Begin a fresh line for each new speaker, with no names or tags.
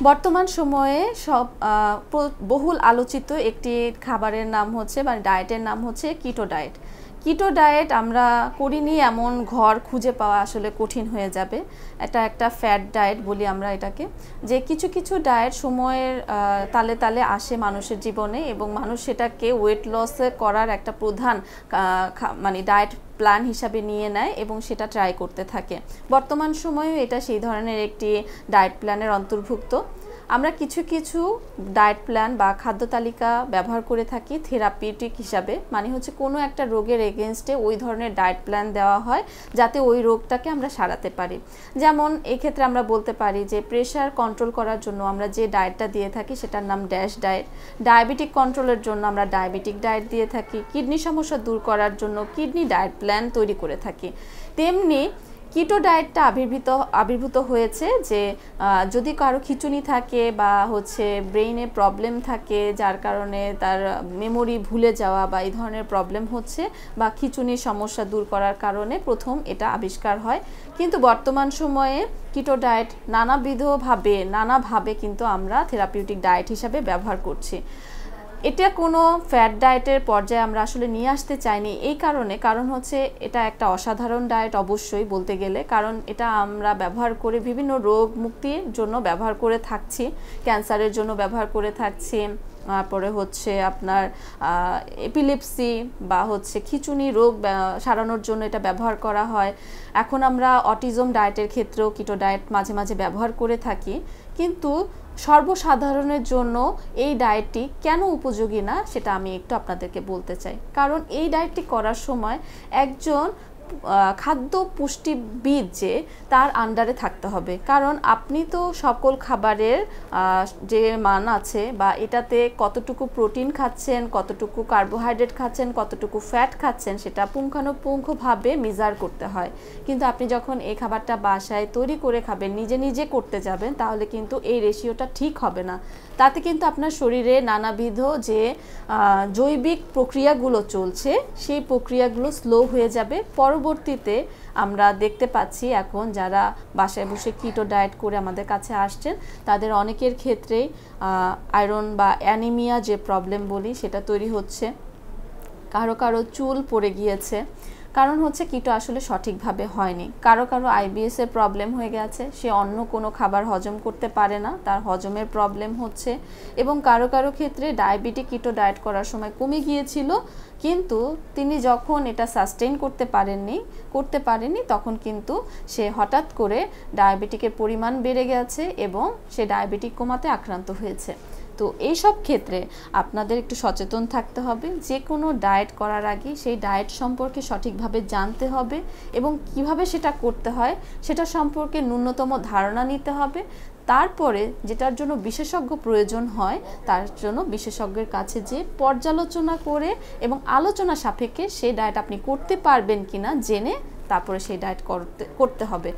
বর্তমান সময়ে বহুল আলোচিত একটি খাবারের নাম হচ্ছে বা ডায়েটের নাম হচ্ছে কিটো ডায়েট। কিটো ডায়েট আমরা করিনি এমন ঘর খুঁজে পাওয়া আসলে কঠিন হয়ে যাবে। এটা একটা ফ্যাট ডায়েট বলি আমরা এটাকে, যে কিছু কিছু ডায়েট সময়ের তালে তালে আসে মানুষের জীবনে এবং মানুষ সেটাকে ওয়েট লস করার একটা প্রধান মানে ডায়েট প্ল্যান হিসাবে নিয়ে নেয় এবং সেটা ট্রাই করতে থাকে। বর্তমান সময়েও এটা সেই ধরনের একটি ডায়েট প্ল্যানের অন্তর্ভুক্ত। আমরা কিছু কিছু ডায়েট প্ল্যান বা খাদ্য তালিকা ব্যবহার করে থাকি থেরাপিউটিক হিসাবে, মানে হচ্ছে কোনো একটা রোগের এগেনস্টে ওই ধরনের ডায়েট প্ল্যান দেওয়া হয় যাতে ওই রোগটাকে আমরা সারাতে পারি। যেমন এক্ষেত্রে আমরা বলতে পারি যে প্রেশার কন্ট্রোল করার জন্য আমরা যে ডায়েটটা দিয়ে থাকি সেটার নাম ড্যাশ ডায়েট। ডায়াবেটিক কন্ট্রোলের জন্য আমরা ডায়াবেটিক ডায়েট দিয়ে থাকি। কিডনি সমস্যা দূর করার জন্য কিডনি ডায়েট প্ল্যান তৈরি করে থাকি। তেমনি কিটো ডায়েটটা আবির্ভূত হয়েছে যে যদি কারো খিঁচুনি থাকে বা হচ্ছে ব্রেইনে প্রবলেম থাকে, যার কারণে তার মেমোরি ভুলে যাওয়া বা এই ধরনের প্রবলেম হচ্ছে, বা খিঁচুনির সমস্যা দূর করার কারণে প্রথম এটা আবিষ্কার হয়। কিন্তু বর্তমান সময়ে কিটো ডায়েট নানাভাবে কিন্তু আমরা থেরাপিউটিক ডায়েট হিসাবে ব্যবহার করছি। এটা কোনো ফ্যাট ডায়েটের পর্যায়ে আমরা আসলে নিয়ে আসতে চাইনি এই কারণ হচ্ছে এটা একটা অসাধারণ ডায়েট অবশ্যই বলতে গেলে, কারণ এটা আমরা ব্যবহার করে বিভিন্ন রোগ মুক্তির জন্য ব্যবহার করে থাকছি, ক্যান্সারের জন্য ব্যবহার করে থাকছি, তারপরে হচ্ছে আপনার এপিলেপসি বা হচ্ছে খিঁচুনি রোগ সারানোর জন্য এটা ব্যবহার করা হয়। এখন আমরা অটিজম ডায়েটের ক্ষেত্রেও কিটো ডায়েট মাঝে মাঝে ব্যবহার করে থাকি। কিন্তু সর্বসাধারণের জন্য এই ডায়েটটি কেন উপযোগী না সেটা আমি একটু আপনাদেরকে বলতে চাই। কারণ এই ডায়েটটি করার সময় একজন খাদ্য পুষ্টিবিদ যে তার আন্ডারে থাকতে হবে, কারণ আপনি তো সকল খাবারের যে মান আছে বা এটাতে কতটুকু প্রোটিন খাচ্ছেন, কতটুকু কার্বোহাইড্রেট খাচ্ছেন, কতটুকু ফ্যাট খাচ্ছেন সেটা পুঙ্খানুপুঙ্খভাবে মেজার করতে হয়। কিন্তু আপনি যখন এই খাবারটা বাসায় তৈরি করে খাবেন, নিজে নিজে করতে যাবেন, তাহলে কিন্তু এই রেশিওটা ঠিক হবে না। তাতে কিন্তু আপনার শরীরে নানাবিধ যে জৈবিক প্রক্রিয়াগুলো চলছে সেই প্রক্রিয়াগুলো স্লো হয়ে যাবে। পরবর্তীতে আমরা দেখতে পাচ্ছি এখন যারা বাসায় বসে কিটো ডায়েট করে আমাদের কাছে আসছেন তাদের অনেকের ক্ষেত্রেই আয়রন বা অ্যানিমিয়া যে প্রবলেম বলি সেটা তৈরি হচ্ছে। কারো কারো চুল পড়ে গিয়েছে, কারণ হচ্ছে কিটো আসলে সঠিকভাবে হয়নি। কারো কারো আইবিএস এর প্রবলেম হয়ে গেছে, সে অন্য কোনো খাবার হজম করতে পারে না, তার হজমের প্রবলেম হচ্ছে। এবং কারো কারো ক্ষেত্রে ডায়াবেটিক কিটো ডায়েট করার সময় কমে গিয়েছিল, কিন্তু তিনি যখন এটা সাস্টেইন করতে পারেননি তখন কিন্তু সে হঠাৎ করে ডায়াবেটিকের পরিমাণ বেড়ে গেছে এবং সে ডায়াবেটিক কোমাতে আক্রান্ত হয়েছে। তো এই সব ক্ষেত্রে আপনাদের একটু সচেতন থাকতে হবে। যে কোনো ডায়েট করার আগে সেই ডায়েট সম্পর্কে সঠিকভাবে জানতে হবে এবং কিভাবে সেটা করতে হয় সেটা সম্পর্কে ন্যূনতম ধারণা নিতে হবে। তারপরে যেটার জন্য বিশেষজ্ঞ প্রয়োজন হয় তার জন্য বিশেষজ্ঞের কাছে যে পর্যালোচনা করে এবং আলোচনা সাপেক্ষে সেই ডায়েট আপনি করতে পারবেন কিনা জেনে তারপরে সেই ডায়েট করতে হবে।